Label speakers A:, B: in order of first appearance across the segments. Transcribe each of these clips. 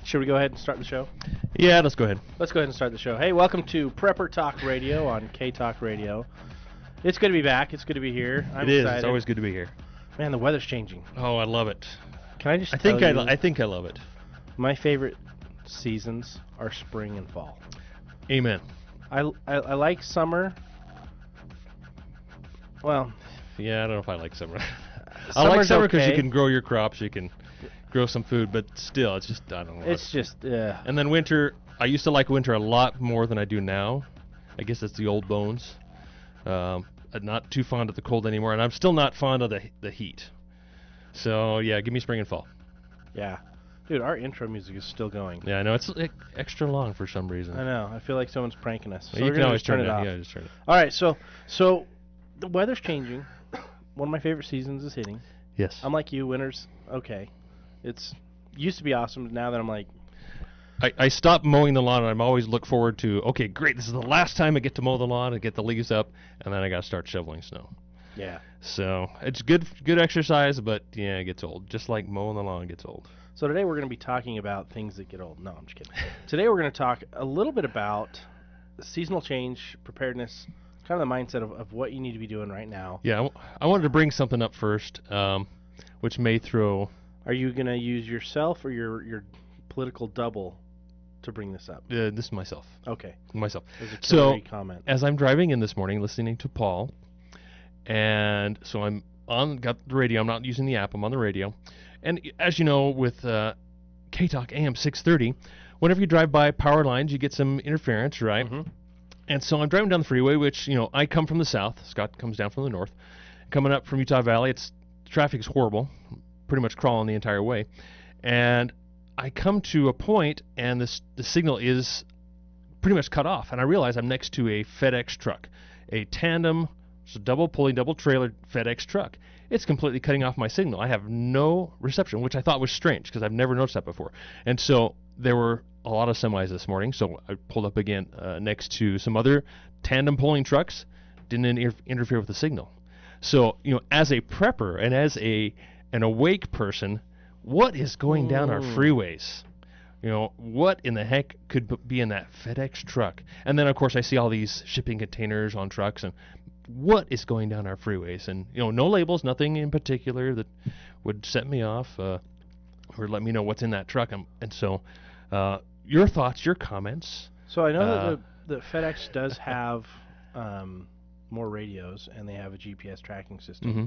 A: Should we go ahead and start the show?
B: Yeah, let's go ahead.
A: Let's go ahead and start the show. Hey, welcome to Prepper Talk Radio on K-Talk Radio. It's good to be back. It's good to be here. I'm excited.
B: It's always good to be here.
A: Man, the weather's changing.
B: Oh, I love it.
A: Can I just
B: I
A: tell
B: think
A: you,
B: I think I love it.
A: my favorite seasons are spring and fall.
B: Amen.
A: I like summer. Well,
B: Yeah, I don't know if I like summer. I
A: summer's
B: like summer because you
A: okay.
B: can grow your crops, you can grow some food, but still, it's just, I don't know.
A: It's just,
B: And then winter, I used to like winter a lot more than I do now. I guess it's the old bones. I'm not too fond of the cold anymore, and I'm still not fond of the heat. So, yeah, give me spring and fall.
A: yeah. Dude, our intro music is still going.
B: Yeah, I know, it's like extra long for some reason.
A: I know. I feel like someone's pranking us. So
B: You
A: we're
B: can
A: gonna
B: always
A: just turn it off.
B: Yeah, just turn it.
A: All right, so the weather's changing. One of my favorite seasons is hitting.
B: Yes.
A: I'm like you, winter's okay. It's used to be awesome, but now that I'm like,
B: I stopped mowing the lawn, and I'm always look forward to, okay, great, this is the last time I get to mow the lawn and get the leaves up, and then I got to start shoveling snow.
A: yeah.
B: So it's good exercise, but yeah, it gets old. Just like mowing the lawn gets old.
A: So today we're going to be talking about things that get old. No, I'm just kidding. Today we're going to talk a little bit about seasonal change, preparedness, kind of the mindset of what you need to be doing right now.
B: Yeah, I wanted to bring something up first, which may throw.
A: Are you going to use yourself or your political double to bring this up?
B: This is myself.
A: Okay.
B: Myself.
A: There's a
B: So,
A: killer comment.
B: as I'm driving in this morning, listening to Paul, and so got the radio. I'm not using the app. I'm on the radio, and as you know, with K-Talk AM 630, whenever you drive by power lines, you get some interference, right?
A: Mhm.
B: And so I'm driving down the freeway, which I come from the south. Scott comes down from the north. Coming up from Utah Valley, traffic is horrible, pretty much crawling the entire way, and I come to a point, and the signal is pretty much cut off, and I realize I'm next to a FedEx truck, a tandem, so double pulley, double trailer FedEx truck. It's completely cutting off my signal. I have no reception, which I thought was strange because I've never noticed that before. And so there were a lot of semis this morning, so I pulled up again next to some other tandem pulling trucks. Didn't interfere with the signal. So as a prepper and as an awake person, what is going down our freeways? What in the heck could be in that FedEx truck? And then, of course, I see all these shipping containers on trucks, and what is going down our freeways? And, no labels, nothing in particular that would set me off or let me know what's in that truck. And so your thoughts, your comments.
A: So I know that the FedEx does have more radios, and they have a GPS tracking system.
B: Mm-hmm.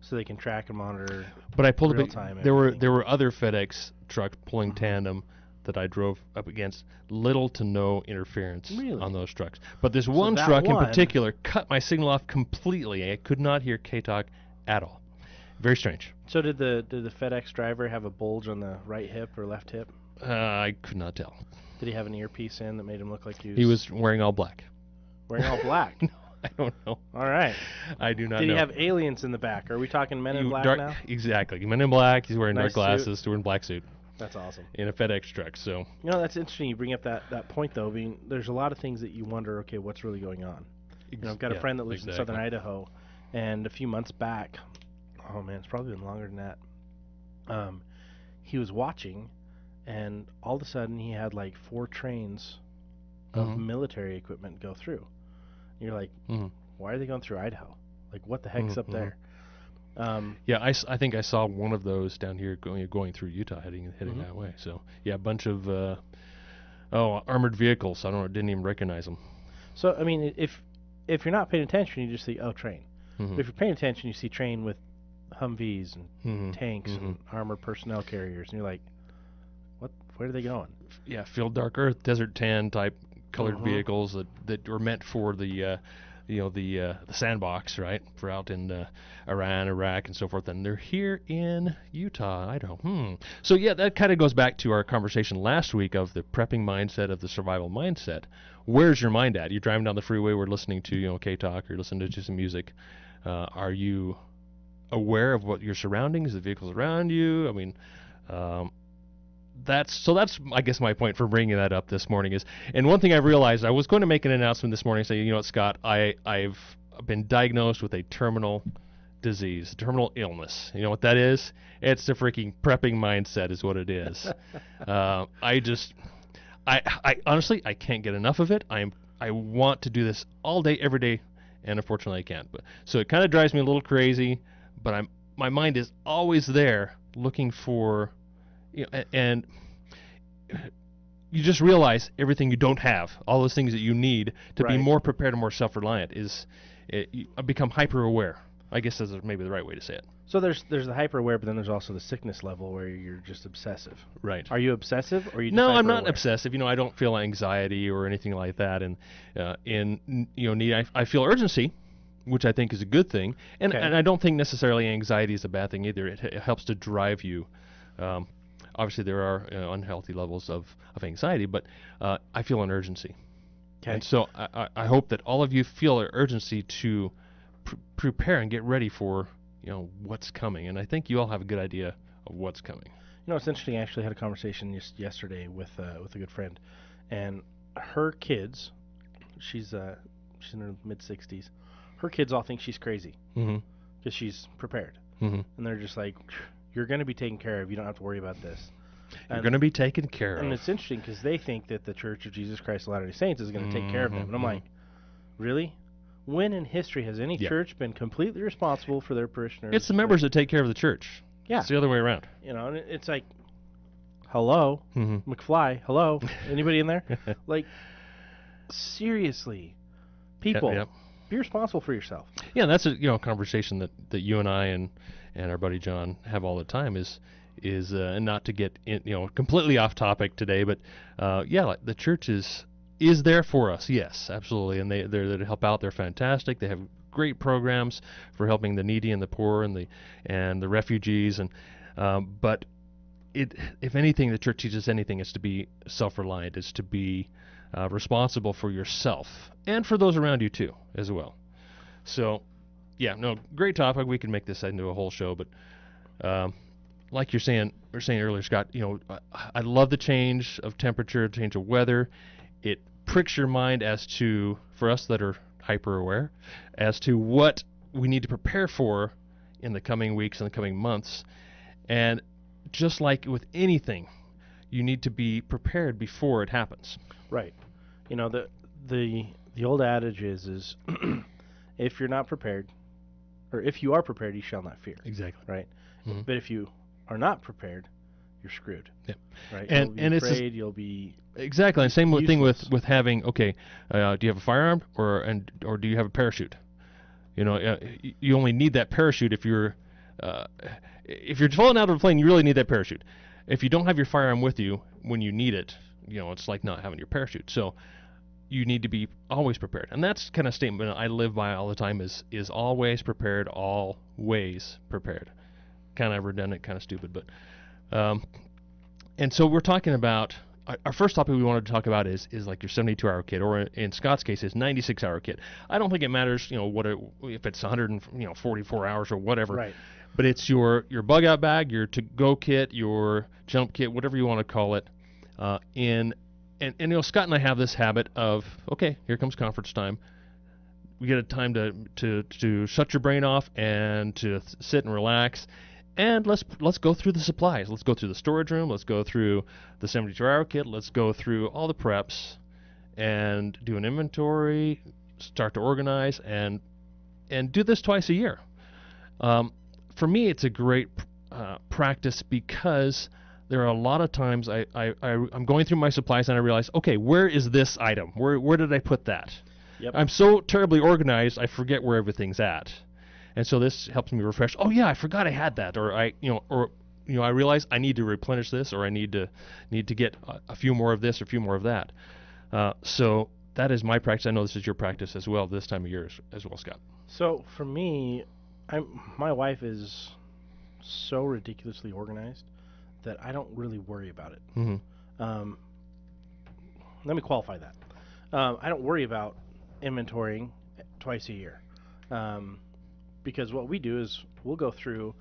A: So they can track and monitor.
B: But I pulled
A: real
B: up.
A: time
B: There
A: everything.
B: were other FedEx trucks pulling tandem that I drove up against. Little to no interference
A: Really?
B: on those trucks. But this one
A: that
B: truck in
A: one-
B: particular cut my signal off completely. I could not hear K-Talk at all. Very strange.
A: So did the FedEx driver have a bulge on the right hip or left hip?
B: I could not tell.
A: Did he have an earpiece in that made him look like
B: He was wearing all black.
A: wearing all black?
B: No, I don't know.
A: All right.
B: I do not
A: Did
B: know.
A: he have aliens in the back? Are we talking Men in Black
B: dark,
A: now?
B: Exactly. Men in black. He's wearing
A: Nice
B: dark glasses, wearing black suit
A: That's awesome.
B: in a FedEx truck. So
A: That's interesting. You bring up that point though. I mean, there's a lot of things that you wonder. Okay, what's really going on? I've got a friend that lives in southern Idaho, and a few months back, oh man, it's probably been longer than that. He was watching, and all of a sudden he had like 4 trains of military equipment go through. And you're like, why are they going through Idaho? Like, what the heck's up there?
B: Yeah, I think I saw one of those down here going through Utah, heading that way. So yeah, a bunch of armored vehicles. I didn't even recognize them.
A: So I mean, if you're not paying attention, you just see train.
B: Mm-hmm.
A: But if you're paying attention, you see train with Humvees and tanks
B: Mm-hmm.
A: and armored personnel carriers, and you're like, what? Where are they going?
B: Yeah, field dark earth, desert tan type colored vehicles that were meant for the sandbox, right, for out in Iran, Iraq, and so forth, and they're here in Utah, Idaho. So yeah, that kind of goes back to our conversation last week of the prepping mindset, of the survival mindset. Where's your mind at? You're driving down the freeway, we're listening to K-Talk, or listening to some music. Are you aware of what your surroundings, the vehicles around you? I mean, that's I guess my point for bringing that up this morning is, and one thing I've realized, I was going to make an announcement this morning saying, Scott, I've been diagnosed with a terminal disease, terminal illness. You know what that is? It's the freaking prepping mindset is what it is. I honestly, I can't get enough of it. I want to do this all day, every day, and unfortunately I can't. But so it kind of drives me a little crazy, but my mind is always there looking for, and you just realize everything you don't have, all those things that you need to be more prepared and more self-reliant you become hyper-aware. I guess that's maybe the right way to say it.
A: So there's the hyper-aware, but then there's also the sickness level where you're just obsessive.
B: Right.
A: Are you obsessive, or are you just
B: No, I'm
A: hyper-aware?
B: not obsessive. I don't feel anxiety or anything like that. And need I feel urgency, which I think is a good thing. And I don't think necessarily anxiety is a bad thing either. It helps to drive you. Obviously, there are unhealthy levels of anxiety, but I feel an urgency. Okay. And so I hope that all of you feel an urgency to prepare and get ready for what's coming. And I think you all have a good idea of what's coming.
A: It's interesting. I actually had a conversation yesterday with a good friend, and her kids, she's in her mid-60s. Her kids all think she's crazy because she's prepared, and they're just like, "You're going to be taken care of. You don't have to worry about this.
B: You're going to be taken care of."
A: And it's interesting because they think that the Church of Jesus Christ of Latter-day Saints is going to take care of them, and I'm like, really? When in history has any church been completely responsible for their parishioners?
B: It's the members that take care of the church.
A: Yeah.
B: It's the other way around.
A: And it's like, hello, McFly, hello, anybody in there? Like, seriously, people, be responsible for yourself.
B: Yeah, that's a conversation that you and I and our buddy John have all the time is and not to get completely off topic today, but the church is there for us. Yes, absolutely, and they're there to help out. They're fantastic. They have great programs for helping the needy and the poor and the refugees, and but if anything, the church teaches anything, it's to be self-reliant. It's to be responsible for yourself and for those around you too, as well. So, great topic. We can make this into a whole show, but like we were saying earlier, Scott, I love the change of temperature, change of weather. It pricks your mind as to, for us that are hyper-aware, as to what we need to prepare for in the coming weeks and the coming months. And just like with anything, you need to be prepared before it happens.
A: Right. The old adage is if you're not prepared, or if you are prepared, you shall not fear.
B: Exactly.
A: Right. But if you are not prepared, you're screwed.
B: Yeah.
A: Right.
B: And
A: you'll be
B: it's
A: afraid. You'll be
B: exactly the same thing with having. Okay, do you have a firearm or do you have a parachute? You only need that parachute if you're falling out of a plane. You really need that parachute. If you don't have your firearm with you when you need it, it's like not having your parachute. So you need to be always prepared, and that's kind of statement I live by all the time. Is always prepared, always prepared. Kind of redundant, kind of stupid, but. And so we're talking about our first topic we wanted to talk about is like your 72-hour kit, or in Scott's case, his 96-hour kit. I don't think it matters, if it's 144 hours or whatever.
A: Right.
B: But it's your bug out bag, your to-go kit, your jump kit, whatever you want to call it. And Scott and I have this habit of, okay, here comes conference time. We get a time to shut your brain off and to sit and relax. And let's go through the supplies. Let's go through the storage room. Let's go through the 72-hour kit. Let's go through all the preps and do an inventory, start to organize, and do this twice a year. For me, it's a great practice because there are a lot of times I'm going through my supplies and I realize, okay, where is this item? Where did I put that?
A: Yep.
B: I'm so terribly organized, I forget where everything's at. And so this helps me refresh. Oh yeah, I forgot I had that, or I realize I need to replenish this, or I need to get a few more of this or a few more of that. So that is my practice. I know this is your practice as well this time of year as well, Scott.
A: So for me, my wife is so ridiculously organized that I don't really worry about it.
B: Mm-hmm.
A: Let me qualify that. I don't worry about inventorying twice a year. Because what we do is we'll go through,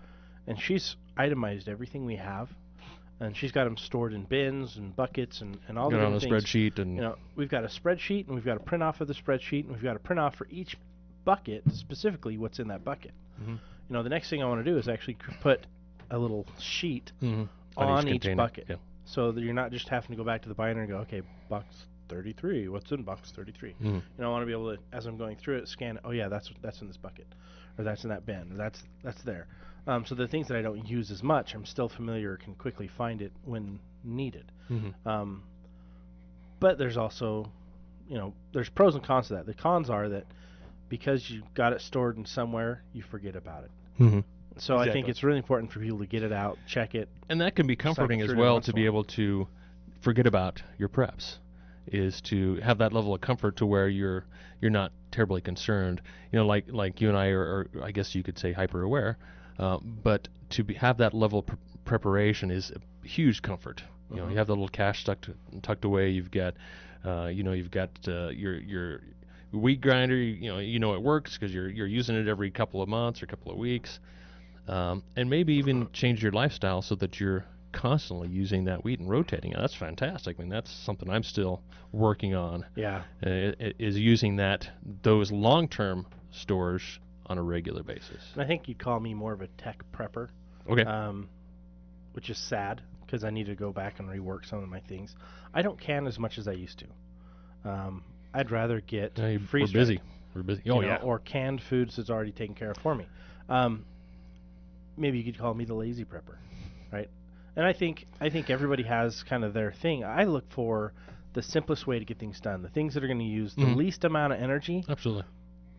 A: and she's itemized everything we have, and she's got them stored in bins and buckets and all the different things.
B: On a spreadsheet, and
A: we've got a spreadsheet, and we've got a print off of the spreadsheet, and we've got a print off for each bucket, specifically what's in that bucket.
B: Mm-hmm.
A: The next thing I want to do is actually put a little sheet on each bucket.
B: Yeah.
A: So that you're not just having to go back to the binder and go, okay, box 33, what's in box 33? I want to be able to, as I'm going through it, scan it. Oh yeah, that's in this bucket, or that's in that bin, or that's there. So the things that I don't use as much, I'm still familiar, can quickly find it when needed. But there's also, there's pros and cons to that. The cons are that because you got it stored in somewhere, you forget about it. So exactly. I think it's really important for people to get it out, check it.
B: And that can be comforting as well, to be able to forget about your preps, is to have that level of comfort to where you're not terribly concerned. Like you and I are I guess you could say hyper aware, but to have that level of preparation is a huge comfort. You have the little cash tucked away. You've got your wheat grinder. It works because you're using it every couple of months or couple of weeks. And maybe even change your lifestyle so that you're constantly using that wheat and rotating it. That's fantastic. I mean, that's something I'm still working on.
A: Yeah.
B: Is using those long-term stores on a regular basis.
A: And I think you'd call me more of a tech prepper.
B: Okay.
A: Which is sad because I need to go back and rework some of my things. I don't can as much as I used to. I'd rather get freeze.
B: We're busy. Oh yeah.
A: Or canned foods that's already taken care of for me. Maybe you could call me the lazy prepper, right? And I think everybody has kind of their thing. I look for the simplest way to get things done, the things that are going to use the least amount of energy.
B: Absolutely.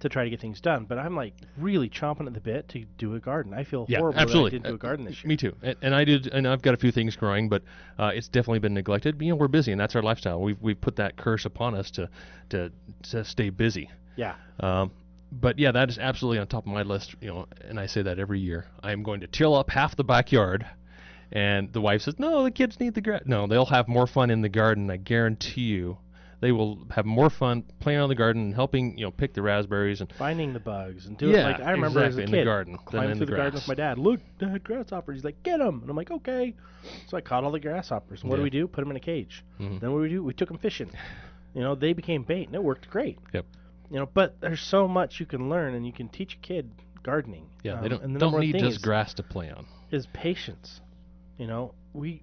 A: To try to get things done. But I'm like really chomping at the bit to do a garden. I feel horrible that I didn't do a garden this year.
B: Me too. And I did, and I've got a few things growing, but it's definitely been neglected. We're busy, and that's our lifestyle. We've put that curse upon us to stay busy.
A: Yeah.
B: But yeah, that is absolutely on top of my list, and I say that every year. I am going to till up half the backyard, and the wife says, no, the kids need the grass. No, they'll have more fun in the garden, I guarantee you. They will have more fun playing on the garden and helping, pick the raspberries and
A: finding the bugs and doing like I remember
B: exactly,
A: as a kid
B: in the garden,
A: climbing through the garden with my dad. Look, Dad, grasshoppers. He's like, get them, and I'm like, okay. So I caught all the grasshoppers. And what do we do? Put them in a cage. Then what do? We took them fishing. They became bait, and it worked great.
B: Yep.
A: But there's so much you can learn, and you can teach a kid gardening.
B: Yeah, they don't need just grass to play on.
A: Is patience. We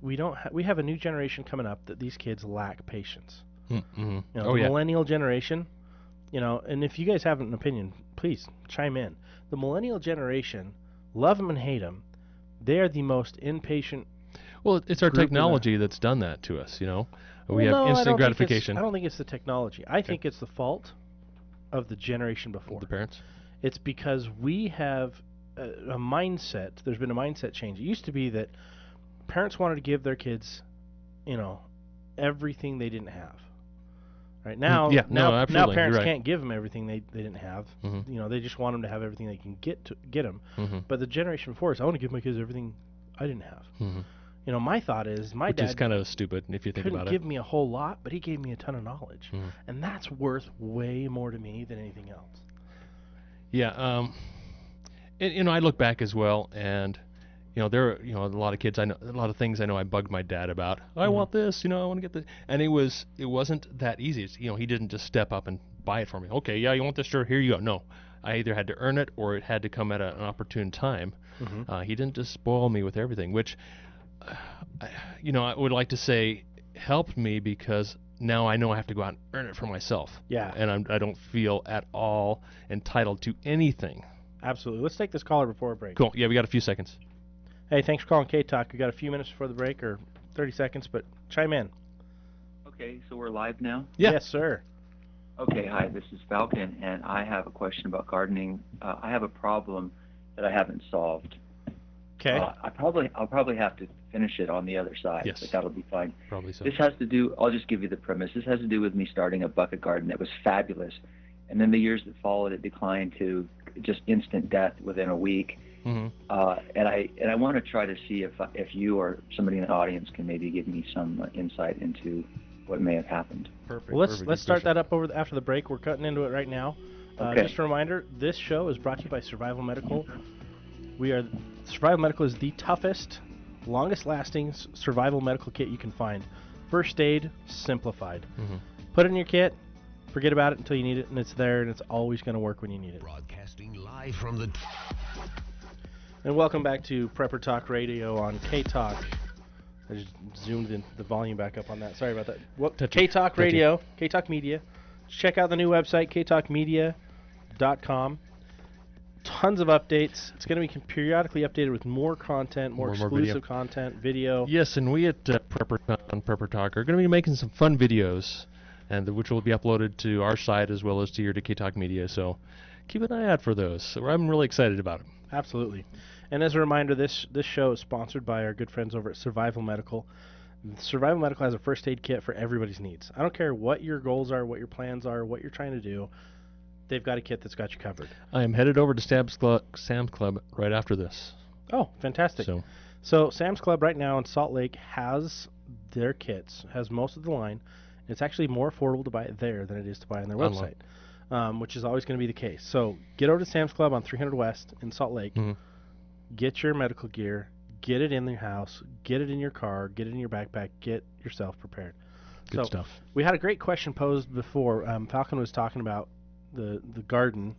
A: have a new generation coming up that these kids lack patience. The millennial generation, and if you guys have an opinion, please chime in. The millennial generation, love them and hate them, they are the most impatient.
B: Well, it's our technology that's done that to us. We have instant gratification.
A: I don't think it's the technology. I think it's the fault of the generation before.
B: The parents.
A: It's because we have a mindset. There's been a mindset change. It used to be that parents wanted to give their kids, everything they didn't have. Right now, now parents can't give them everything they didn't have. They just want them to have everything they can get them. But the generation before is, I want to give my kids everything I didn't have. My thought is,
B: Which
A: dad
B: is kind of stupid if you think about it.
A: Couldn't give me a whole lot, but he gave me a ton of knowledge, and that's worth way more to me than anything else.
B: Yeah, and I look back as well, and there are a lot of kids I know, a lot of things I know I bugged my dad about. I want this, I want to get this, and it wasn't that easy. It's, he didn't just step up and buy it for me. Okay, yeah, you want this shirt? Here you go. No, I either had to earn it or it had to come at an opportune time. He didn't just spoil me with everything, which, I would like to say helped me because now I know I have to go out and earn it for myself.
A: Yeah.
B: And I don't feel at all entitled to anything.
A: Absolutely. Let's take this caller before a break.
B: Cool. Yeah, we got a few seconds.
A: Hey, thanks for calling K-Talk. We got a few minutes before the break, or 30 seconds, but chime in.
C: Okay, so we're live now?
B: Yeah.
A: Yes, sir.
C: Okay, hi, this is Falcon, and I have a question about gardening. I have a problem that I haven't solved.
A: Okay.
C: I'll probably have to finish it on the other side,
B: yes,
C: but that'll be fine.
B: Probably so.
C: This has to do, I'll just give you the premise. This has to do with me starting a bucket garden that was fabulous, and then the years that followed, it declined to just instant death within a week. And I want to try to see if you or somebody in the audience can maybe give me some insight into what may have happened.
A: Perfect. Well, let's start that up after the break. We're cutting into it right now.
C: Okay.
A: Just a reminder, this show is brought to you by Survival Medical. Survival Medical is the toughest, longest-lasting survival medical kit you can find. First aid simplified. Put it in your kit. Forget about it until you need it, and it's there, and it's always going to work when you need it.
D: Broadcasting live from the...
A: And welcome back to Prepper Talk Radio on K-Talk. I just zoomed in the volume back up on that. Sorry about that. K-Talk Radio, K-Talk Media. Check out the new website, ktalkmedia.com. Tons of updates. It's going to be periodically updated with more content, more exclusive content, video.
B: Yes, and we at PrepperCon, Prepper Talk, are going to be making some fun videos, and which will be uploaded to our site as well as to your K-Talk Media. So keep an eye out for those. So I'm really excited about it.
A: Absolutely. And as a reminder, this show is sponsored by our good friends over at Survival Medical. Survival Medical has a first aid kit for everybody's needs. I don't care what your goals are, what your plans are, what you're trying to do. They've got a kit that's got you covered.
B: I am headed over to Sam's Club right after this.
A: Oh, fantastic. So Sam's Club right now in Salt Lake has their kits, has most of the line. It's actually more affordable to buy it there than it is to buy on their website, which is always going to be the case. So get over to Sam's Club on 300 West in Salt Lake. Get your medical gear. Get it in your house. Get it in your car. Get it in your backpack. Get yourself prepared.
B: Good stuff.
A: We had a great question posed before. Falcon was talking about the garden.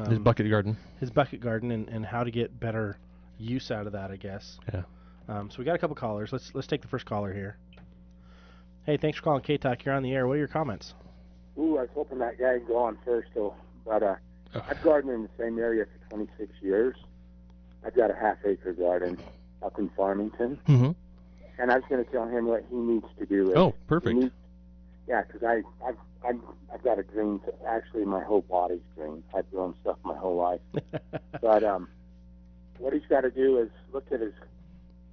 B: His bucket garden.
A: His bucket garden and how to get better use out of that, I guess.
B: Yeah.
A: So we got a couple callers. Let's take the first caller here. Hey, thanks for calling K-Talk. You're on the air. What are your comments?
D: Ooh, I was hoping that guy would go on first, though. But I've gardened in the same area for 26 years. I've got a half-acre garden up in Farmington. And I was going to tell him what he needs to do.
B: Oh, perfect.
D: Because I've got a green. Actually, my whole body's green. I've grown stuff my whole life. But what he's got to do is look at his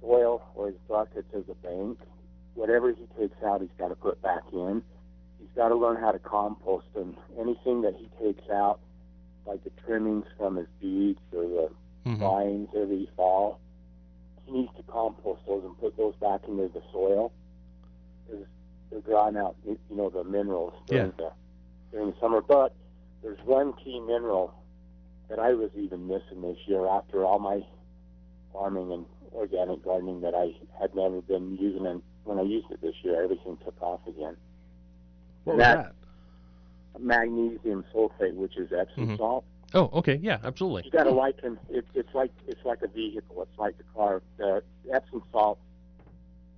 D: soil or his buckets as a bank. Whatever he takes out, he's got to put back in. He's got to learn how to compost them. Anything that he takes out, like the trimmings from his beets or the vines every fall, he needs to compost those and put those back into the soil. Because they're drawing out, the minerals during the summer. But there's one key mineral that I was even missing this year after all my farming and organic gardening that I had never been using, and when I used it this year, everything took off again.
A: What was that?
D: Magnesium sulfate, which is Epsom salt.
B: Oh, okay, yeah, absolutely.
D: You got to liken it's like a vehicle. It's like the car. The Epsom salts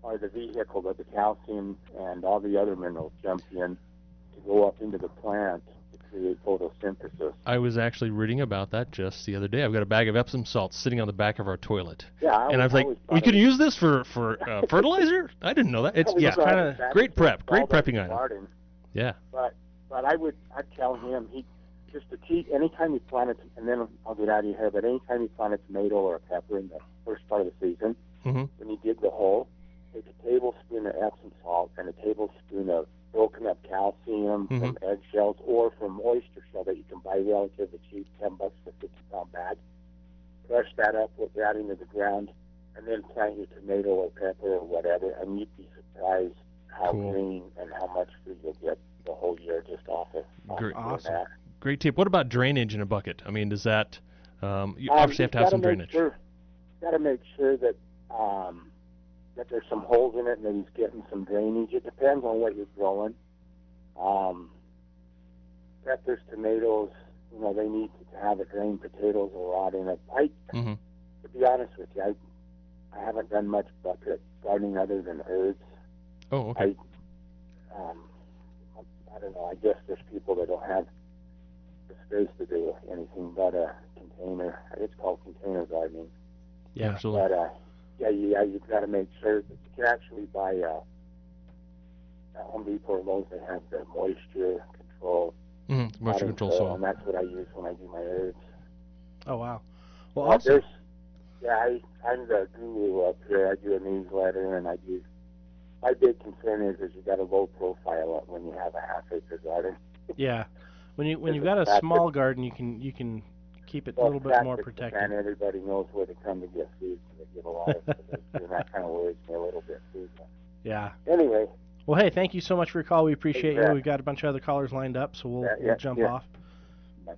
D: are the vehicle that the calcium and all the other minerals jump in to go up into the plant to create photosynthesis.
B: I was actually reading about that just the other day. I've got a bag of Epsom salts sitting on the back of our toilet.
D: Yeah,
B: and I was like, we can use this for fertilizer? I didn't know that. It's kind of great prepping item. Yeah.
D: But I'd tell him just to teach anytime you plant it, and then I'll get out of your hair. But anytime you plant a tomato or a pepper in the first part of the season, when you dig the hole, take a tablespoon of Epsom salt and a tablespoon of broken up calcium from eggshells or from oyster shell that you can buy relatively cheap, $10 for a 50-pound bag. Crush that up, put that into the ground, and then plant your tomato or pepper or whatever, and you'd be surprised how green and how much food you'll get the whole year just off of
A: Awesome.
D: that.
B: Great tip. What about drainage in a bucket? I mean, does that you obviously have to have some drainage?
D: You got to make sure that that there's some holes in it and that he's getting some drainage. It depends on what you're growing. Peppers, tomatoes, they need to have it drained. Potatoes will rot in it. To be honest with you, I haven't done much bucket gardening other than herbs.
B: Oh, okay.
D: I don't know. I guess there's people that don't have the space to do anything but a container. It's called container gardening.
B: Yeah, absolutely.
D: But you've got to make sure that you can actually buy at Home Depot or Lowe's. They have the moisture control.
B: Moisture control soil.
D: And that's what I use when I do my herbs.
A: Oh wow. Well, also,
D: I'm the guru up here. I do a newsletter, and I do. My big concern is you got a low profile when you have a half-acre garden.
A: Yeah, when you've got a small garden, you can keep it a little bit more protected.
D: And everybody knows where to come to get food, so they get a lot of food, and that kind of worries me a little bit too.
A: Yeah.
D: Anyway.
A: Well, hey, thank you so much for your call. We appreciate you. We've got a bunch of other callers lined up, so we'll jump off.
D: Bye.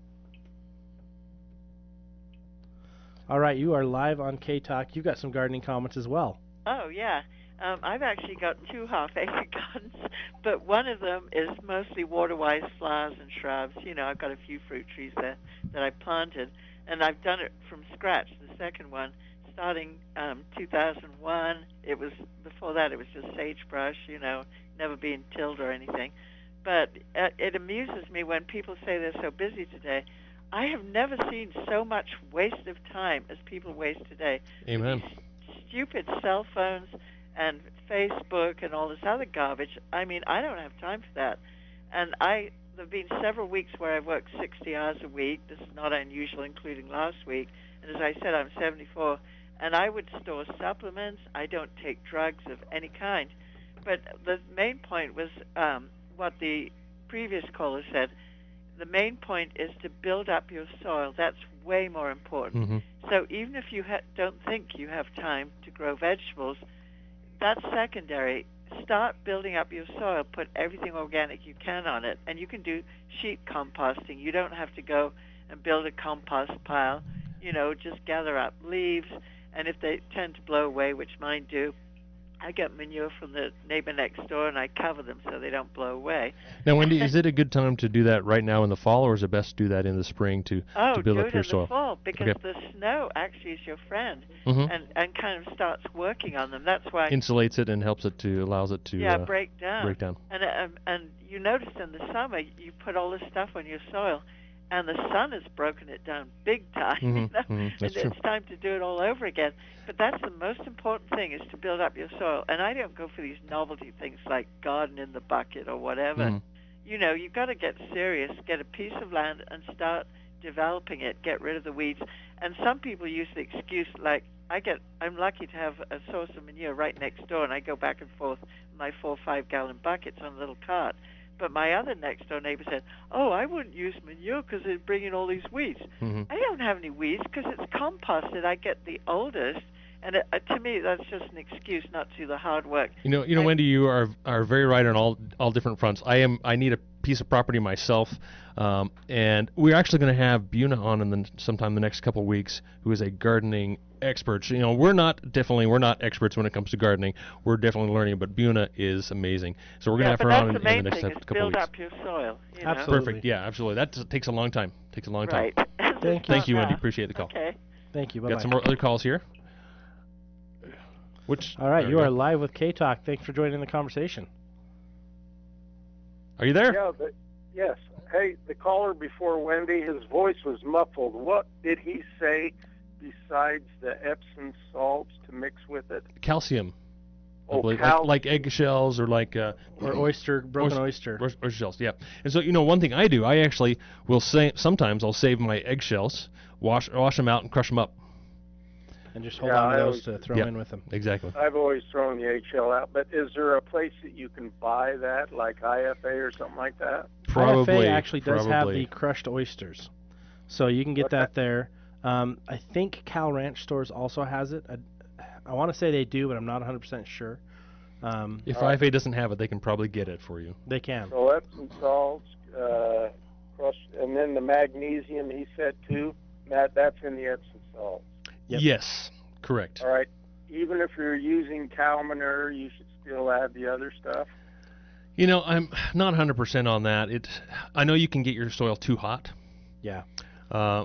A: All right, you are live on K-Talk. You've got some gardening comments as well.
E: Oh, yeah. I've actually got 2 half-acre gardens, but one of them is mostly water-wise flowers and shrubs. I've got a few fruit trees there that I planted, and I've done it from scratch. The second one, starting 2001. It was before that. It was just sagebrush, never being tilled or anything. But it amuses me when people say they're so busy today. I have never seen so much waste of time as people waste today.
B: Amen.
E: These stupid cell phones and Facebook and all this other garbage. I mean, I don't have time for that. And there have been several weeks where I've worked 60 hours a week. This is not unusual, including last week. And as I said, I'm 74. And I would store supplements. I don't take drugs of any kind. But the main point was what the previous caller said. The main point is to build up your soil. That's way more important.
B: Mm-hmm.
E: So even if you don't think you have time to grow vegetables, that's secondary. Start building up your soil. Put everything organic you can on it. And you can do sheet composting. You don't have to go and build a compost pile. Just gather up leaves. And if they tend to blow away, which mine do, I get manure from the neighbor next door, and I cover them so they don't blow away.
B: Now, Wendy, is it a good time to do that right now in the fall, or is it best to do that in the spring to build up your soil?
E: Do it in the fall, because the snow actually is your friend, and kind of starts working on them. That's why
B: insulates it and allows it to
E: break down. And you notice in the summer you put all this stuff on your soil, and the sun has broken it down big time.
B: That's true.
E: It's time to do it all over again. But that's the most important thing, is to build up your soil. And I don't go for these novelty things like garden in the bucket or whatever. You've got to get serious, get a piece of land and start developing it, get rid of the weeds. And some people use the excuse, like, I'm lucky to have a source of manure right next door, and I go back and forth with my 4 or 5 gallon buckets on a little cart. But my other next door neighbor said, I wouldn't use manure because it'd bring in all these weeds. I don't have any weeds because it's composted. I get the oldest. And to me, that's just an excuse not to do the hard work.
B: Wendy, you are very right on all different fronts. I need a piece of property myself, and we're actually going to have Buna on sometime the next couple of weeks, who is a gardening expert. We're not experts when it comes to gardening. We're definitely learning, but Buna is amazing. So we're going to have her on in the next couple of weeks.
E: Build up your soil.
B: Absolutely. Perfect. Yeah, absolutely. That takes a long time.
E: Right.
B: Thank you, Wendy. Appreciate the call.
E: Okay.
A: Thank you. Bye-bye.
B: Got some more other calls here.
A: All right, you are live with K-Talk. Thanks for joining the conversation.
B: Are you there?
F: Yeah, yes. Hey, the caller before Wendy, his voice was muffled. What did he say besides the Epsom salts to mix with it?
B: Calcium. Like eggshells or
A: broken oyster.
B: Oyster shells, yeah. And so, one thing I do, I actually will sometimes I'll save my eggshells, wash them out and crush them up.
A: And just hold on to those to throw in with them.
B: Exactly.
F: I've always thrown the eggshell out, but is there a place that you can buy that, like IFA or something like that?
B: Probably.
A: IFA actually does have the crushed oysters, so you can get that there. I think Cal Ranch Stores also has it. I want to say they do, but I'm not 100% sure.
B: If IFA doesn't have it, they can probably get it for you.
A: They can.
F: So Epsom salts, crushed, and then the magnesium, he said too. That's in the Epsom salts.
B: Yep. Yes, correct.
F: All right. Even if you're using cow manure, you should still add the other stuff?
B: I'm not 100% on that. I know you can get your soil too hot.
A: Yeah.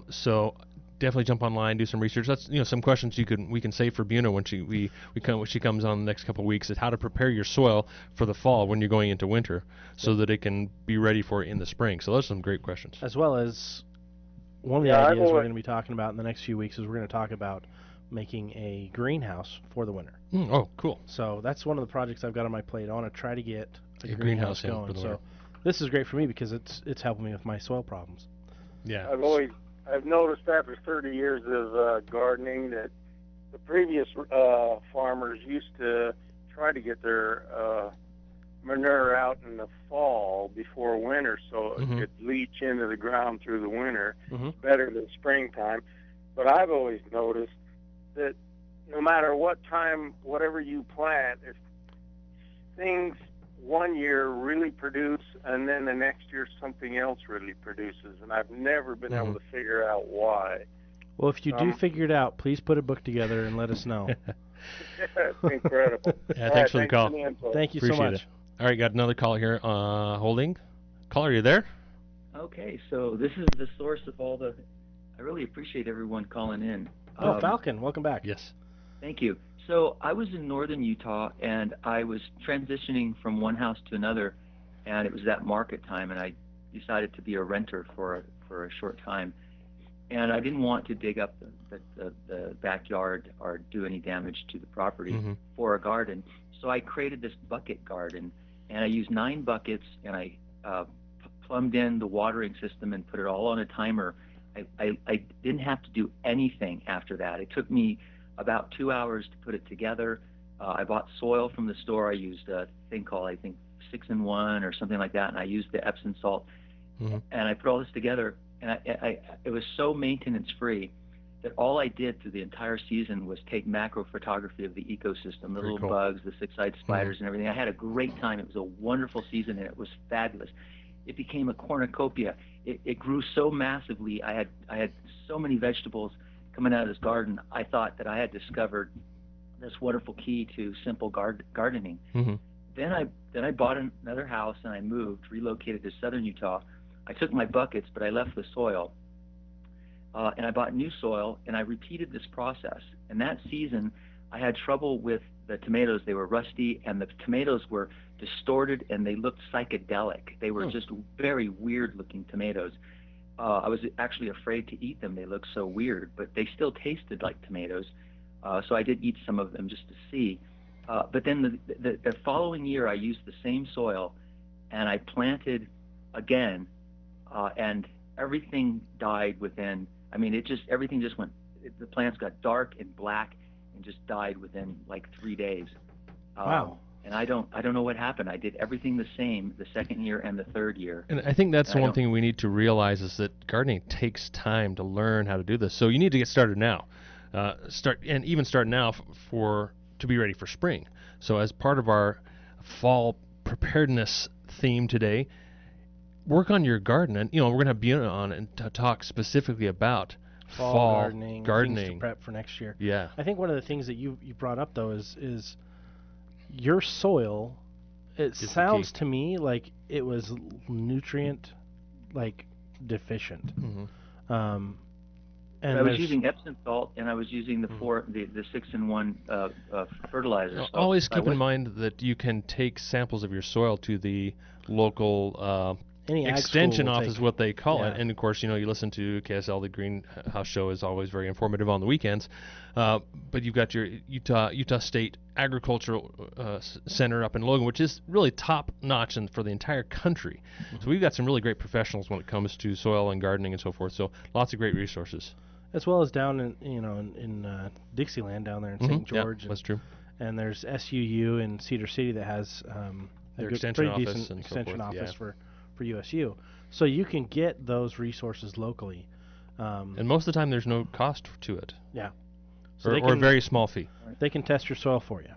B: So definitely jump online, do some research. That's some questions we can save for Buna when she comes on the next couple of weeks, is how to prepare your soil for the fall when you're going into winter, so that it can be ready for it in the spring. So those are some great questions.
A: As well as one of the ideas we're going to be talking about in the next few weeks is we're going to talk about making a greenhouse for the winter.
B: Oh, cool.
A: So that's one of the projects I've got on my plate. I want to try to get a greenhouse going. So this is great for me because it's helping me with my soil problems.
B: Yeah.
F: I've noticed after 30 years of gardening that the previous farmers used to try to get their manure out in the fall before winter, so it could leach into the ground through the winter, better than springtime. But I've always noticed that no matter what time, whatever you plant, if things one year really produce and then the next year something else really produces, and I've never been able to figure out why.
A: Well, if you do figure it out, please put a book together and let us know.
F: It's incredible.
B: Yeah, thanks for the call.
A: Thank you so much.
B: It. All right, got another caller here holding. Caller, are you there?
G: Okay, so this is the source of all the... I really appreciate everyone calling in.
A: Falcon, welcome back.
B: Yes.
C: Thank you. So I was in northern Utah, and I was transitioning from one house to another, and it was that market time, and I decided to be a renter for a short time. And I didn't want to dig up the backyard or do any damage to the property for a garden. So I created this bucket garden, and I used 9 buckets, and I plumbed in the watering system and put it all on a timer. I didn't have to do anything after that. It took me about 2 hours to put it together. I bought soil from the store. I used a thing called, I think, 6-in-1 or something like that, and I used the Epsom salt. And I put all this together, and it was so maintenance-free that all I did through the entire season was take macro photography of the ecosystem, the little bugs, the six-eyed spiders, and everything. I had a great time. It was a wonderful season, and it was fabulous. It became a cornucopia. It grew so massively. I had so many vegetables coming out of this garden. I thought that I had discovered this wonderful key to simple gardening. Then I bought another house, and I moved, relocated to southern Utah. I took my buckets, but I left the soil, and I bought new soil, and I repeated this process. And that season, I had trouble with the tomatoes. They were rusty, and the tomatoes were distorted, and they looked psychedelic. They were just very weird-looking tomatoes. I was actually afraid to eat them. They looked so weird, but they still tasted like tomatoes. So I did eat some of them just to see. But then the following year, I used the same soil, and I planted again, and everything died within. I mean, everything just went. The plants got dark and black, and just died within like 3 days.
A: Wow.
C: And I don't know what happened. I did everything the same the second year and the third year.
B: And I think that's one thing we need to realize is that gardening takes time to learn how to do this. So you need to get started now. Start now to be ready for spring. So as part of our fall preparedness theme today, work on your garden. And we're going to have Buna on and talk specifically about fall gardening,
A: things to prep for next year.
B: Yeah.
A: I think one of the things that you brought up though is your soil. It sounds to me like it was nutrient deficient.
C: And I was using Epsom salt, and I was using the 6-in-1 fertilizer. So
B: always keep in mind that you can take samples of your soil to the local extension office, is what they call it. And of course, you listen to KSL. The Greenhouse Show is always very informative on the weekends. But you've got your Utah State Agricultural Center up in Logan, which is really top notch for the entire country. So we've got some really great professionals when it comes to soil and gardening and so forth. So lots of great resources.
A: As well as down in Dixieland down there in St. George.
B: Yeah, that's true.
A: And there's SUU in Cedar City that has
B: their
A: extension office for USU. So you can get those resources locally.
B: And most of the time there's no cost to it.
A: Yeah.
B: So or a very small fee.
A: They can test your soil for you.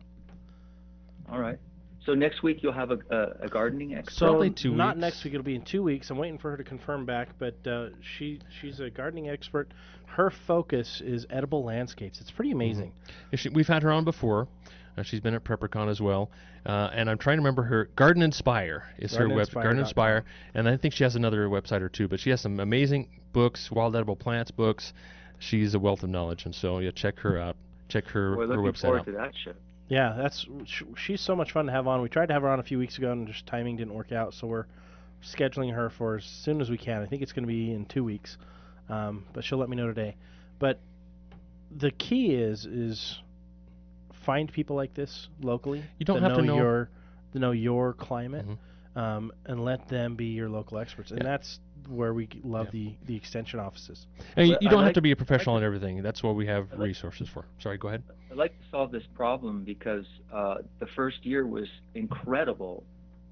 C: All right. So next week you'll have a gardening expert?
A: So
B: probably 2 weeks.
A: Not next week. It'll be in 2 weeks. I'm waiting for her to confirm back, but she's a gardening expert. Her focus is edible landscapes. It's pretty amazing.
B: We've had her on before. She's been at PrepperCon as well. And I'm trying to remember her. Garden Inspire is her website. Garden Inspire. And I think she has another website or two. But she has some amazing books, wild edible plants books. She's a wealth of knowledge. And so, check her out. Check her website out.
C: Looking forward to that show.
A: Yeah, she's so much fun to have on. We tried to have her on a few weeks ago, and just timing didn't work out. So we're scheduling her for as soon as we can. I think it's going to be in 2 weeks, but she'll let me know today. But the key is find people like this locally.
B: You don't have to
A: know your climate, and let them be your local experts. And that's where we love the extension offices.
B: And you don't have to be a professional in everything. That's what we have resources for. Sorry, go ahead.
C: I'd like to solve this problem because the first year was incredible,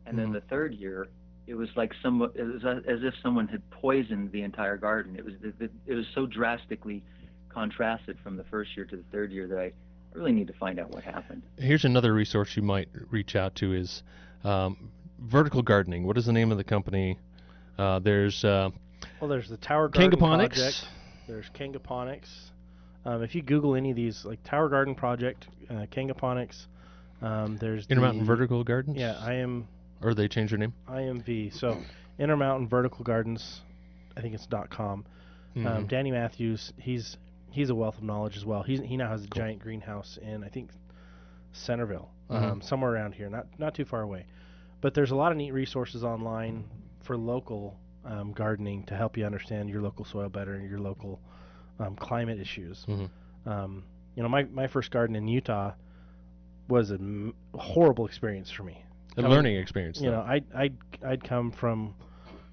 C: and then the third year it was like as if someone had poisoned the entire garden. It was so drastically contrasted from the first year to the third year that I really need to find out what happened.
B: Here's another resource you might reach out to is vertical gardening. What is the name of the company? There's the
A: Tower Garden
B: Kangaponics.
A: Project. There's Kangaponics. If you Google any of these, like Tower Garden Project, Kangaponics, there's
B: Intermountain Vertical Gardens.
A: Yeah,
B: Or they changed their name.
A: IMV. So Intermountain Vertical Gardens, I think it's .com. Danny Matthews, he's he's a wealth of knowledge as well. He now has a giant greenhouse in, I think, Centerville, somewhere around here, not too far away. But there's a lot of neat resources online for local gardening to help you understand your local soil better and your local climate issues. My first garden in Utah was a horrible experience for me.
B: A learning experience.
A: I'd come from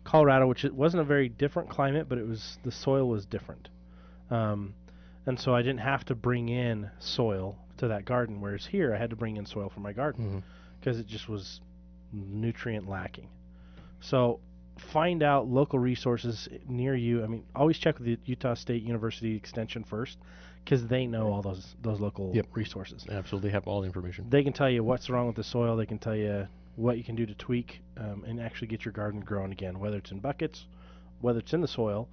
A: Colorado, which it wasn't a very different climate, but the soil was different. And so I didn't have to bring in soil to that garden, whereas here I had to bring in soil for my garden because it just was nutrient lacking. So find out local resources near you. I mean, always check with the Utah State University Extension first, because they know all those local resources.
B: Absolutely, have all the information.
A: They can tell you what's wrong with the soil. They can tell you what you can do to tweak and actually get your garden growing again, whether it's in buckets, whether it's in the soil.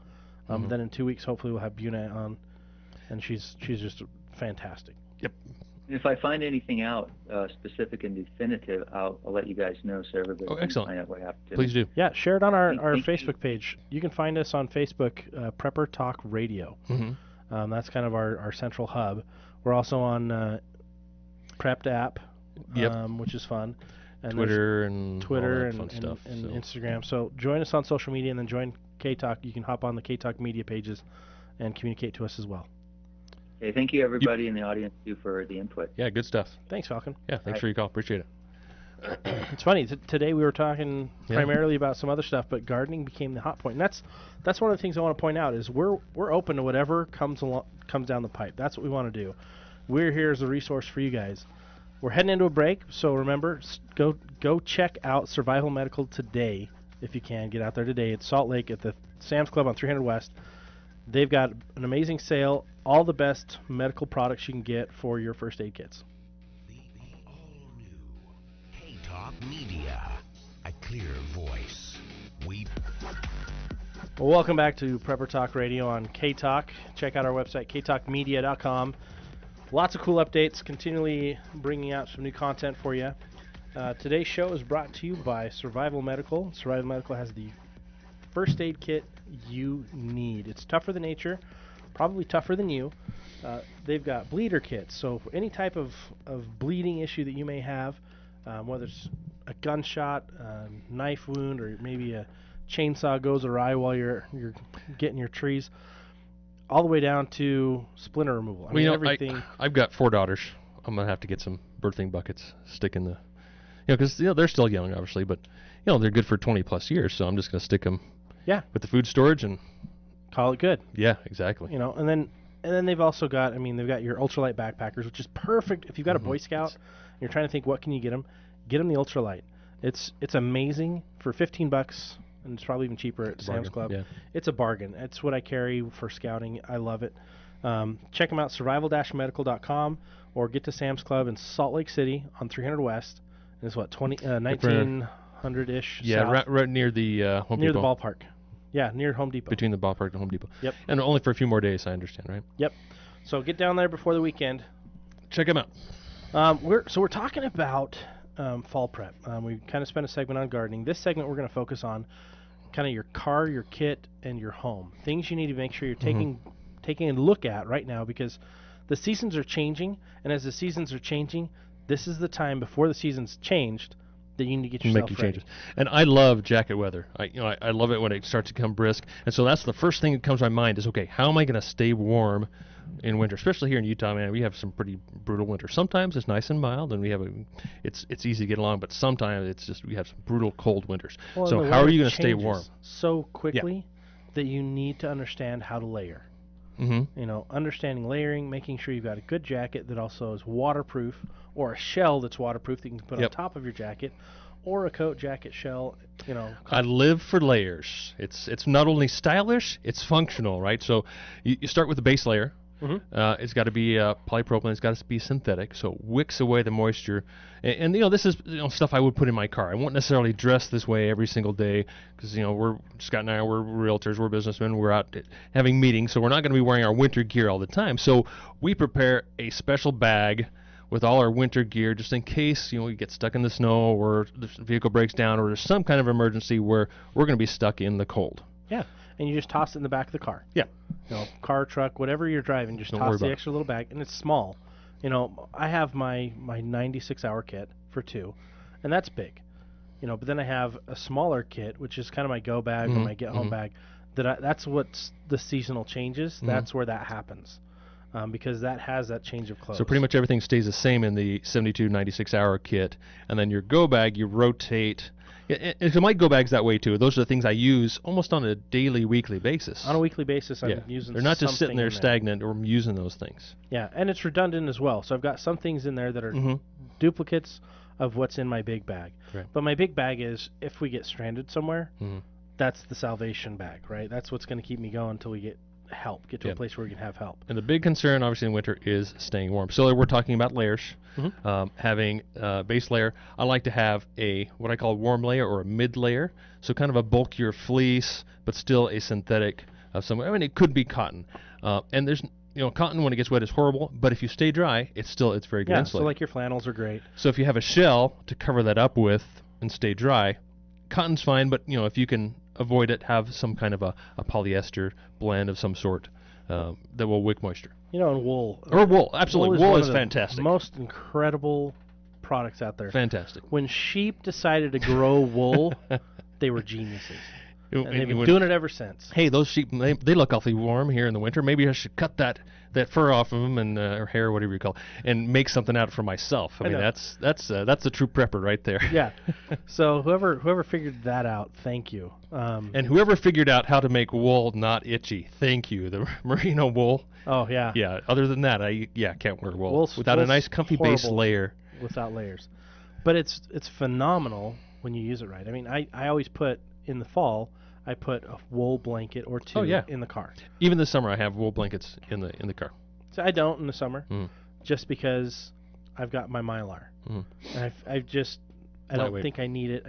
A: Then in 2 weeks, hopefully, we'll have Buna on, and she's just fantastic.
B: Yep.
C: If I find anything out specific and definitive, I'll let you guys know, so everybody can find out what happened to
B: Please
C: me.
B: do.
A: Yeah, share it on our Facebook page. You can find us on Facebook, Prepper Talk Radio. That's kind of our central hub. We're also on Prepped app, which is fun. And
B: Twitter and
A: fun
B: stuff,
A: and Instagram. So join us on social media and then join K-Talk. You can hop on the K-Talk media pages and communicate to us as well.
C: Okay, thank you, everybody in the audience, too, for the input.
B: Yeah, good stuff.
A: Thanks, Falcon.
B: Yeah, thanks for your call. Appreciate it.
A: It's funny. Today we were talking primarily about some other stuff, but gardening became the hot point. And that's one of the things I want to point out is we're open to whatever comes down the pipe. That's what we want to do. We're here as a resource for you guys. We're heading into a break, so remember, go check out Survival Medical today if you can. Get out there today at Salt Lake at the Sam's Club on 300 West. They've got an amazing sale, all the best medical products you can get for your first aid kits.
G: The all-new K-Talk Media, a clear voice.
A: Well, welcome back to Prepper Talk Radio on K-Talk. Check out our website, ktalkmedia.com. Lots of cool updates, continually bringing out some new content for you. Today's show is brought to you by Survival Medical. Survival Medical has the first aid kit you need. It's tougher than nature, probably tougher than you. They've got bleeder kits, so for any type of bleeding issue that you may have, whether it's a gunshot, knife wound, or maybe a chainsaw goes awry while you're getting your trees, all the way down to splinter removal. I mean, everything.
B: I've got 4 daughters. I'm gonna have to get some birthing buckets, stick in the, because they're still young, obviously, but they're good for 20+ years. So I'm just gonna stick them.
A: Yeah.
B: With the food storage and
A: call it good.
B: Yeah, exactly.
A: And then they've also got, they've got your ultralight backpackers, which is perfect if you've got a Boy Scout and you're trying to think what can you get them. Get them the ultralight. It's amazing for $15. And it's probably even cheaper at Sam's Club. Yeah. It's a bargain. It's what I carry for scouting. I love it. Check them out, survival-medical.com, or get to Sam's Club in Salt Lake City on 300 West. And it's 1900-ish.
B: Yeah, right near the Home Depot.
A: Near the ballpark. Yeah, near Home Depot.
B: Between the ballpark and Home Depot.
A: Yep.
B: And only for a few more days, I understand, right?
A: Yep. So get down there before the weekend.
B: Check them out.
A: We're talking about fall prep. We kind of spent a segment on gardening. This segment we're going to focus on kind of your car, your kit, and your home. Things you need to make sure you're taking a look at right now, because the seasons are changing, and as the seasons are changing, this is the time before the season's changed that you need to get yourself ready.
B: Changes. And I love jacket weather. I love it when it starts to become brisk. And so that's the first thing that comes to my mind is, okay, how am I going to stay warm in winter? Especially here in Utah, man, we have some pretty brutal winters. Sometimes it's nice and mild, and it's easy to get along, but sometimes we have some brutal cold winters.
A: Well,
B: so how are you going to stay warm?
A: So quickly that you need to understand how to layer. Understanding layering, making sure you've got a good jacket that also is waterproof, or a shell that's waterproof that you can put on top of your jacket, or a coat, jacket, shell.
B: I live for layers. It's not only stylish, it's functional, right? So you start with the base layer. It's got to be polypropylene. It's got to be synthetic, so it wicks away the moisture. And this is stuff I would put in my car. I won't necessarily dress this way every single day, because Scott and I we're realtors, we're businessmen, we're out having meetings, so we're not going to be wearing our winter gear all the time. So we prepare a special bag with all our winter gear, just in case we get stuck in the snow, or the vehicle breaks down, or there's some kind of emergency where we're going to be stuck in the cold.
A: Yeah. And you just toss it in the back of the car.
B: Yeah.
A: car, truck, whatever you're driving, just toss the extra little bag, and it's small. I have my 96-hour kit for 2, and that's big. But then I have a smaller kit, which is kind of my go bag or my get home bag. That's what's the seasonal changes. That's where that happens, because that has that change of clothes.
B: So pretty much everything stays the same in the 72, 96-hour kit, and then your go bag you rotate. It might go bags that way too. Those are the things I use almost on a daily, weekly basis.
A: On a weekly basis, I'm using.
B: They're not just sitting there stagnant, or I'm using those things.
A: Yeah, and it's redundant as well. So I've got some things in there that are duplicates of what's in my big bag.
B: Right.
A: But my big bag is if we get stranded somewhere, that's the salvation bag, right? That's what's going to keep me going until we get to a place where we can have help.
B: And the big concern, obviously, in winter is staying warm. So we're talking about layers. Having a base layer. I like to have what I call a warm layer or a mid layer. So kind of a bulkier fleece, but still a synthetic of some. I mean, it could be cotton. And there's cotton when it gets wet is horrible, but if you stay dry, it's very good.
A: Yeah, so like your flannels are great.
B: So if you have a shell to cover that up with and stay dry, cotton's fine, but if you can avoid it, have some kind of a polyester blend of some sort that will wick moisture.
A: And wool.
B: Or wool, absolutely. Wool is fantastic.
A: Most incredible products out there.
B: Fantastic.
A: When sheep decided to grow wool, they were geniuses. And they've been doing it ever since.
B: Hey, those sheep, they look awfully warm here in the winter. Maybe I should cut that fur off of them and or hair, whatever you call it, and make something out for myself. I mean, that's the true prepper right there.
A: Yeah. So whoever figured that out, thank you.
B: And whoever figured out how to make wool not itchy, thank you. The merino wool.
A: Oh yeah.
B: Yeah. Other than that, I can't wear wool without
A: wool's
B: a nice comfy base layer.
A: Without layers, but it's phenomenal when you use it right. I mean, I always put in the fall. I put a wool blanket or 2 in the car.
B: Even this summer, I have wool blankets in the car.
A: So I don't in the summer, just because I've got my Mylar. And I don't think I need it.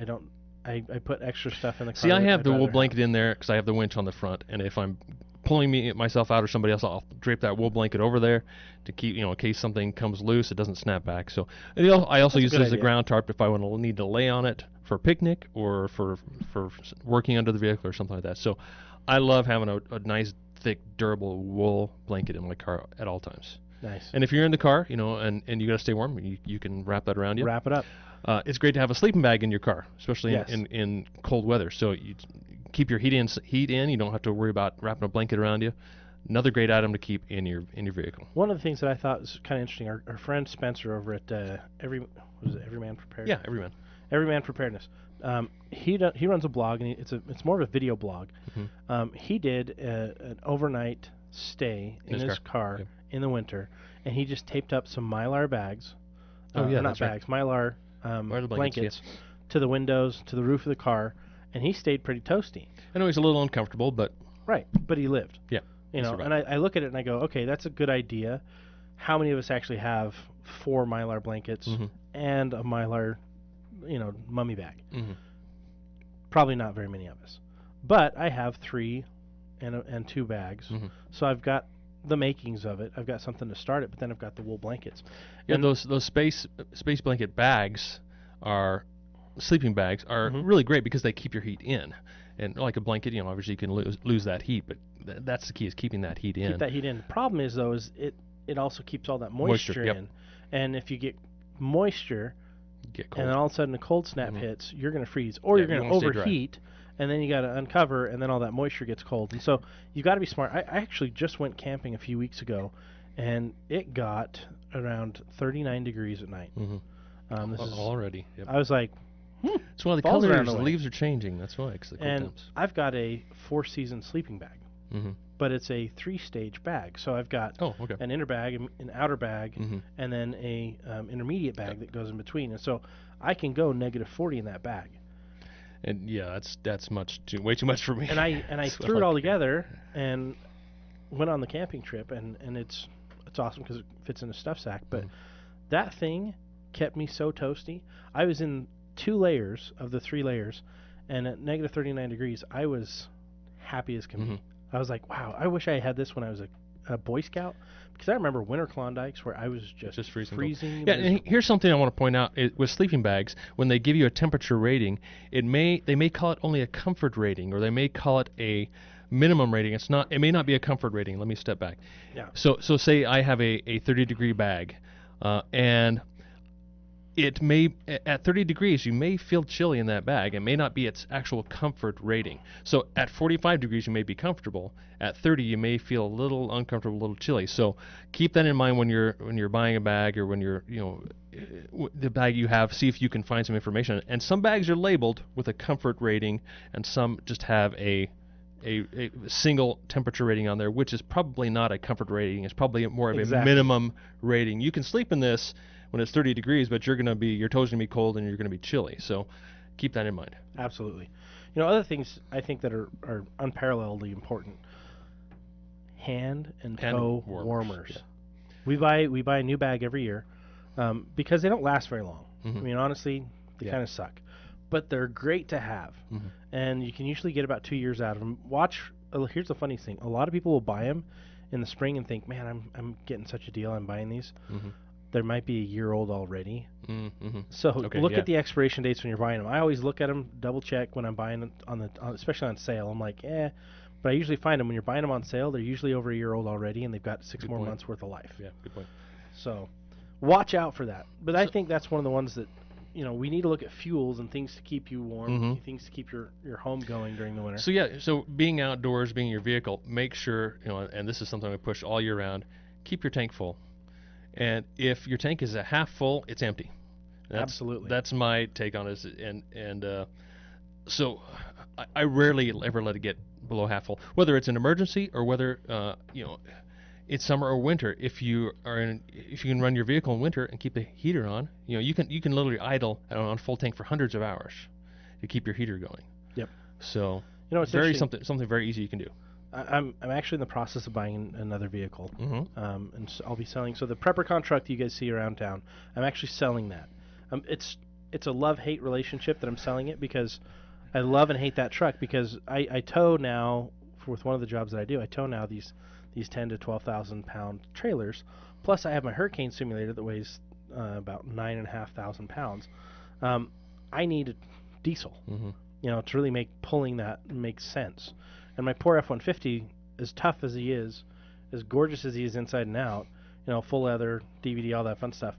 A: I put extra stuff in the car.
B: See, I have the wool blanket in there because I have the winch on the front, and if I'm pulling myself out or somebody else, I'll drape that wool blanket over there to keep, in case something comes loose, it doesn't snap back. So I also use it as a ground tarp if I need to lay on it for a picnic or for working under the vehicle or something like that. So I love having a nice, thick, durable wool blanket in my car at all times.
A: Nice.
B: And if you're in the car, and you got to stay warm, you can wrap that around you.
A: Wrap it up.
B: It's great to have a sleeping bag in your car, especially in cold weather. So you keep your heat in. You don't have to worry about wrapping a blanket around you. Another great item to keep in your vehicle.
A: One of the things that I thought was kind of interesting, our friend Spencer over at Everyman Preparedness.
B: Yeah, Everyman.
A: Everyman Preparedness. He runs a blog, and it's more of a video blog. He did an overnight stay in his car in the winter, and he just taped up some Mylar bags. Not bags, Mylar blankets to the windows, to the roof of the car, and he stayed pretty toasty.
B: I know he's a little uncomfortable, but
A: but he lived.
B: Yeah.
A: And I look at it and I go, okay, that's a good idea. How many of us actually have 4 Mylar blankets and a Mylar, mummy bag? Probably not very many of us. But I have 3 and 2 bags. So I've got the makings of it. I've got something to start it, but then I've got the wool blankets.
B: Yeah, and those space blanket bags sleeping bags are really great because they keep your heat in. And like a blanket, obviously you can lose that heat, but that's the key, is keeping that heat in.
A: Keep that heat in. The problem is, though, it also keeps all that moisture in. And if you get moisture, and then all of a sudden a cold snap hits, you're going to freeze, or you're going to overheat, and then you got to uncover, and then all that moisture gets cold. And so you got to be smart. I actually just went camping a few weeks ago, and it got around 39 degrees at night. This is
B: already. Yep.
A: I was like,
B: it's one of the colors. The leaves are changing. That's why. It's the cold temps.
A: I've got a 4-season sleeping bag, but it's a 3-stage bag. So I've got an inner bag, an outer bag, and then a intermediate bag that goes in between. And so I can go -40 in that bag.
B: And that's way too much for me.
A: And I threw it all together and went on the camping trip, and it's awesome because it fits in a stuff sack. But that thing kept me so toasty. I was in 2 layers of the 3 layers, and at -39 degrees, I was happy as can be. I was like, wow, I wish I had this when I was a Boy Scout, because I remember winter Klondikes where I was just freezing.
B: Yeah, and here's something I want to point out. With sleeping bags, when they give you a temperature rating, they may call it only a comfort rating, or they may call it a minimum rating. It may not be a comfort rating. Let me step back.
A: Yeah.
B: So say I have a 30-degree bag, and it may, at 30 degrees, you may feel chilly in that bag. It may not be its actual comfort rating. So at 45 degrees, you may be comfortable. At 30, you may feel a little uncomfortable, a little chilly. So keep that in mind when you're buying a bag, or when you're, the bag you have. See if you can find some information. And some bags are labeled with a comfort rating, and some just have a single temperature rating on there, which is probably not a comfort rating. It's probably more of a minimum rating. You can sleep in this when it's 30 degrees, but your toes are gonna be cold and you're gonna be chilly. So keep that in mind.
A: Absolutely. Other things I think that are unparalleledly important: hand and toe warmers. Yeah. We buy a new bag every year because they don't last very long. I mean, honestly, they kind of suck, but they're great to have, and you can usually get about 2 years out of them. Here's the funny thing: a lot of people will buy them in the spring and think, "Man, I'm getting such a deal. I'm buying these." There might be a year old already. So look at the expiration dates when you're buying them. I always look at them, double check when I'm buying them especially on sale. I'm like, but I usually find them when you're buying them on sale, they're usually over a year old already, and they've got 6 more months worth of life.
B: Yeah, good point.
A: So watch out for that. But I think that's one of the ones that, we need to look at fuels and things to keep you warm, things to keep your home going during the winter.
B: So being outdoors, being in your vehicle, make sure, and this is something I push all year round, keep your tank full. And if your tank is a half full, it's empty.
A: Absolutely.
B: That's my take on it. So I rarely ever let it get below half full, whether it's an emergency or whether it's summer or winter. If you can run your vehicle in winter and keep the heater on, you can literally idle on full tank for hundreds of hours to keep your heater going.
A: Yep.
B: So
A: it's
B: something very easy you can do.
A: I'm actually in the process of buying another vehicle, and so I'll be selling. So the PrepperCon truck that you guys see around town, I'm actually selling that. It's a love-hate relationship that I'm selling it, because I love and hate that truck, because I tow now, with one of the jobs that I do, I tow now these 10 to 12,000 pound trailers. Plus I have my Hurricane simulator that weighs about 9,500 pounds. I need a diesel, to really make pulling that make sense. And my poor F-150, as tough as he is, as gorgeous as he is inside and out, full leather, DVD, all that fun stuff,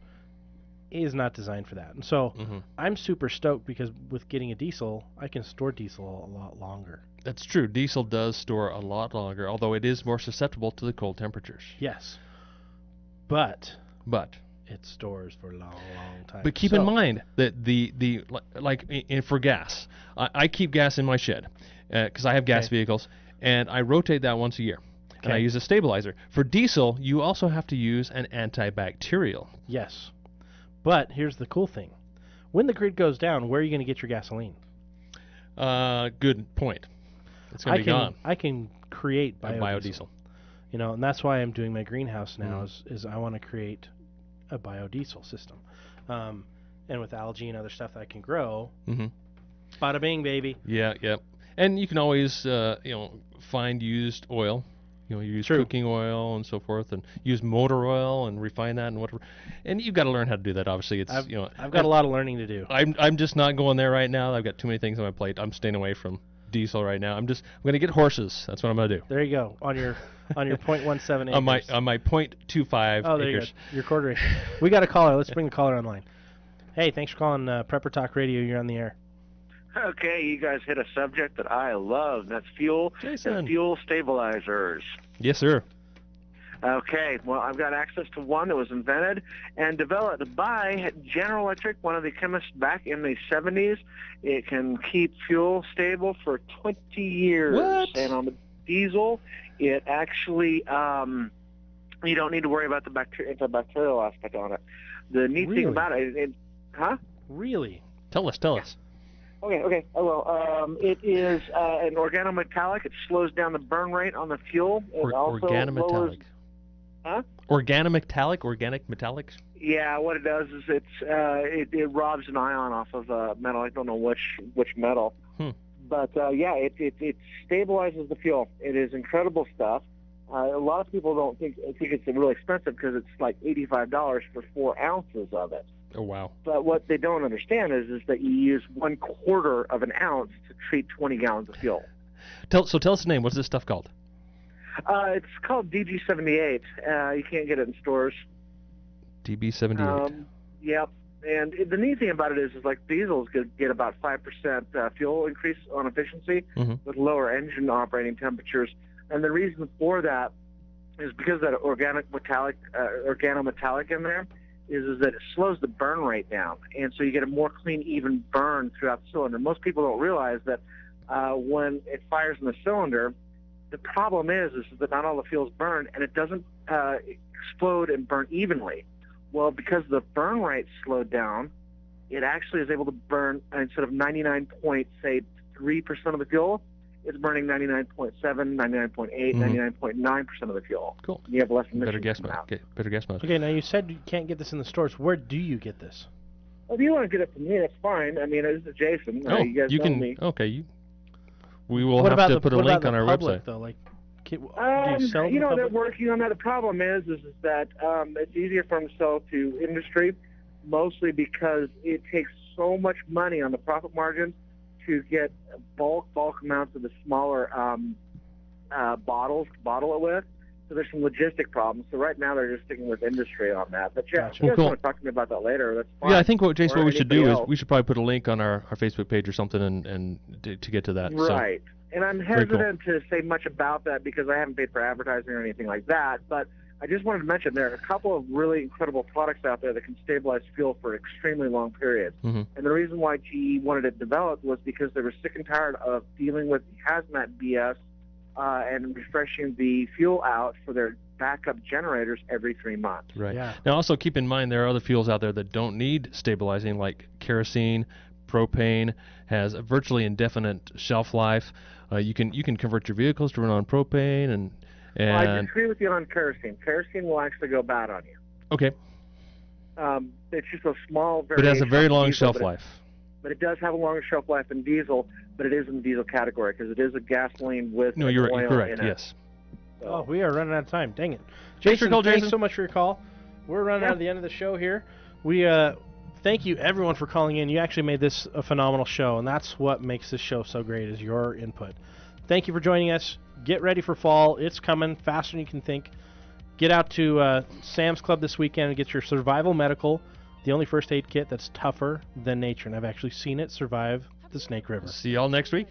A: is not designed for that. And so I'm super stoked, because with getting a diesel, I can store diesel a lot longer.
B: That's true. Diesel does store a lot longer, although it is more susceptible to the cold temperatures.
A: Yes. But it stores for a long time.
B: But keep in mind that for gas, I keep gas in my shed because I have gas vehicles, and I rotate that once a year. And I use a stabilizer. For diesel, you also have to use an antibacterial.
A: Yes. But here's the cool thing. When the grid goes down, where are you going to get your gasoline?
B: Good point. It's going to be gone.
A: I can create
B: biodiesel.
A: And that's why I'm doing my greenhouse now, is I want to create a biodiesel system. And with algae and other stuff that I can grow, bada bing, baby.
B: Yeah. And you can always, find used oil. Use cooking oil and so forth, and use motor oil and refine that and whatever. And you've got to learn how to do that. Obviously,
A: I've got a lot of learning to do.
B: I'm just not going there right now. I've got too many things on my plate. I'm staying away from diesel right now. I'm going to get horses. That's what I'm going to do.
A: There you go. On your 0.17 acres.
B: On my 0.25
A: Oh, there
B: acres.
A: You go. Your quarter acre. We got a caller. Let's bring the caller online. Hey, thanks for calling Prepper Talk Radio. You're on the air.
F: Okay, you guys hit a subject that I love. That's fuel and fuel stabilizers.
B: Yes, sir.
F: Okay, well, I've got access to one that was invented and developed by General Electric, one of the chemists back in the 70s. It can keep fuel stable for 20 years.
B: What?
F: And on the diesel, it actually, you don't need to worry about the antibacterial aspect on it. The neat thing about it,
A: Really?
B: Tell us.
F: Okay. Well, it is an organometallic. It slows down the burn rate on the fuel. It also
B: organometallic. Organometallic? Organic metallics?
F: Yeah, what it does is it robs an ion off of metal. I don't know which metal. But, it stabilizes the fuel. It is incredible stuff. A lot of people don't think it's really expensive because it's like $85 for 4 ounces of it.
B: Oh, wow.
F: But what they don't understand is that you use 1/4 of an ounce to treat 20 gallons of fuel.
B: Tell us the name. What's this stuff called?
H: It's called DG78. You can't get it in stores.
B: DB78.
H: Yep. And the neat thing about it is like diesels get about 5% fuel increase on efficiency with lower engine operating temperatures. And the reason for that is because that organometallic in there is that it slows the burn rate down. And so you get a more clean, even burn throughout the cylinder. Most people don't realize that when it fires in the cylinder, the problem is that not all the fuel's burned, and it doesn't explode and burn evenly. Well, because the burn rate slowed down, it actually is able to burn, instead of 99.3% of the fuel, it's burning 99.7, 99.8, 99.9% of the fuel.
B: Cool.
H: You have less emissions.
B: Better gas mode. Better gas mode.
A: Okay, now you said you can't get this in the stores. Where do you get this?
H: Well, if you want to get it from me, that's fine. I mean, this is Jason.
B: Oh,
H: you guys
B: you
H: know
B: can.
H: me.
B: Okay, we will have to put a link on our
A: public,
B: website.
A: Though? Like, do you sell
H: you know,
A: the
H: they're
A: public?
H: working on that. The problem is that it's easier for them to sell to industry, mostly because it takes so much money on the profit margin to get bulk amounts of the smaller bottles to bottle it with. So there's some logistic problems. So right now they're just sticking with industry on that. But yeah, if you guys want to talk to me about that later, that's fine.
B: Yeah, I think what we should do is we should probably put a link on our Facebook page or something and to get to that.
H: Right.
B: So,
H: and I'm hesitant to say much about that because I haven't paid for advertising or anything like that. But I just wanted to mention there are a couple of really incredible products out there that can stabilize fuel for extremely long periods. And the reason why GE wanted it developed was because they were sick and tired of dealing with hazmat BS and refreshing the fuel out for their backup generators every 3 months.
B: Right.
A: Yeah.
B: Now, also keep in mind there are other fuels out there that don't need stabilizing, like kerosene. Propane has a virtually indefinite shelf life. You can convert your vehicles to run on propane and.
H: Well, I disagree with you on kerosene. Kerosene will actually go bad on you.
B: Okay.
H: It's just a small variation.
B: But it has a very long
H: diesel,
B: shelf life.
H: But it does have a longer shelf life than diesel, but it is in the diesel category because it is a gasoline with
B: No, you're
H: oil
B: correct.
H: in it.
B: Yes.
H: So.
A: Oh, we are running out of time. Dang it.
B: Thanks for
A: Jason,
B: your call,
A: thanks
B: Jason.
A: so much for your call. We're running out of the end of the show here. We thank you, everyone, for calling in. You actually made this a phenomenal show, and that's what makes this show so great is your input. Thank you for joining us. Get ready for fall. It's coming faster than you can think. Get out to Sam's Club this weekend and get your Survival Medical, the only first aid kit that's tougher than nature. And I've actually seen it survive the Snake River.
B: See y'all next week.